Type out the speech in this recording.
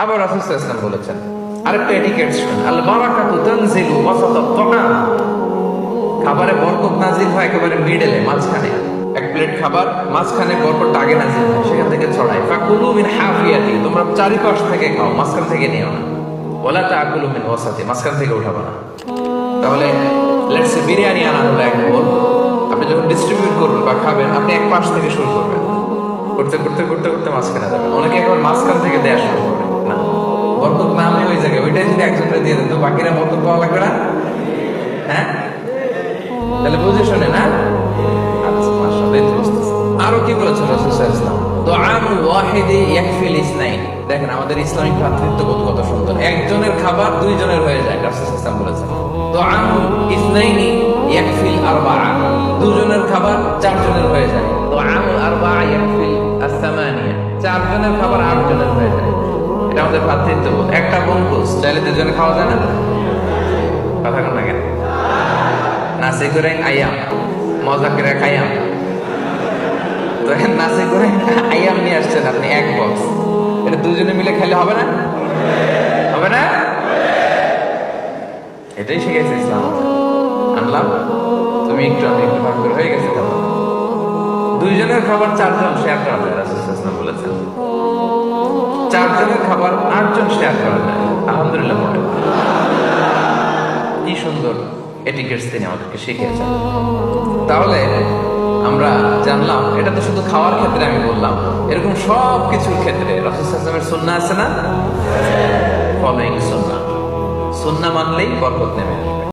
আবার রাসূল সাল্লাল্লাহু আলাইহি ওয়াসাল্লাম বলেছেন আরেকটা এটিকেট শুনুন, আল বারাকাতু তানজিলু ওয়াসাতাত তাআম। খাবারে বরকত নাজিল হয় একেবারে মিডলে, মাঝখানে। এক প্লেট খাবার মাঝখানে বরকতটা আগে নাজিল হয়, সেখান থেকে ছড়ায়। ফাকুলু মিন হাফিয়াতি, তোমরা চারিপাশ থেকে খাও, মাঝখান থেকে নিও না। ওয়ালা তাকুলু মিন ওয়াসাতি, মাঝখান থেকে উঠাবো না। তাহলে লেটস সে বিরিয়ানি আনা হলো এক বোল, আপনি যখন ডিস্ট্রিবিউট করবেন বা খাবেন, আপনি এক পাশ থেকে শুরু করবেন, করতে করতে করতে করতে মাঝখানে যাবেন। অনেকে একবার মাঝখান থেকে দেয়া শুরু করবেন না, বরকত নামে ওই জায়গায়, ওইটাই যদি একজনকে দিয়ে দেন তো বাকিরা বরকত পাওয়া লাগবে না? হ্যাঁ, তাহলে বুঝে শোনে না। আচ্ছা, মাশাআল্লাহ, এই তো বুঝতেছি। আরো কি বলেছেন রাসূল সাল্লাল্লাহু আলাইহি ওয়াসাল্লাম, দুআউল ওয়াহিদি ইয়াকফিল ইসনাইন। দেখেন আমাদের ইসলামিক ভ্রাতৃত্ববোধ কত সুন্দর। একজনের খাবার দুইজনের হয়ে যায়, রাসূল সাল্লাল্লাহু আলাইহি ওয়াসাল্লাম বলেছেন। দুআউল ইসনাইনি ইয়াকফিল আরবাআ, দুজনের খাবার চারজনের হয়ে যায়। দুআউল আরবাআ ইয়াকফিল আস-সামানিয়া, চারজনের খাবার আটজনের হয়ে যায়। এটা আমাদের ভ্রাতৃত্ববোধ। একটা গম্বুজ চাইলে দুজনে খাওয়া যায় না? কথা কোন না কেন? নাসি গোরেং আয়াম, মজা করে খাইয়াম। তো নাসি গোরেং আয়াম নিয়ে আসছেন আপনি এক বক্স, এটা দুজনে মিলে খেলে হবে না? হবে না? এটাই শিখেছে ইসলাম। আনলাম, তুমি একটু আমি একটু ভাগ করে হয়ে গেছে খাবার। দুইজনের খাবার চারজন শেয়ার করা যায়, রাসূল সাল্লাল্লাহু আলাইহি ওয়াসাল্লাম বলেছেন। চারজনের খাবার আটজন শেয়ার করা যায়। আলহামদুলিল্লাহ, মনে কি সুন্দর এটিকেটস তিনি আমাদেরকে শিখিয়েছেন। তাহলে আমরা জানলাম, এটা তো শুধু খাওয়ার ক্ষেত্রে আমি বললাম, এরকম সব কিছুর ক্ষেত্রে রাসূল সাল্লাল্লাহু আলাইহি ওয়াসাল্লামের সুন্নাহ আছে না? ফলোইং সুন্নাহ, সুন্নাহ মানলেই বরকত নেমে আসবে।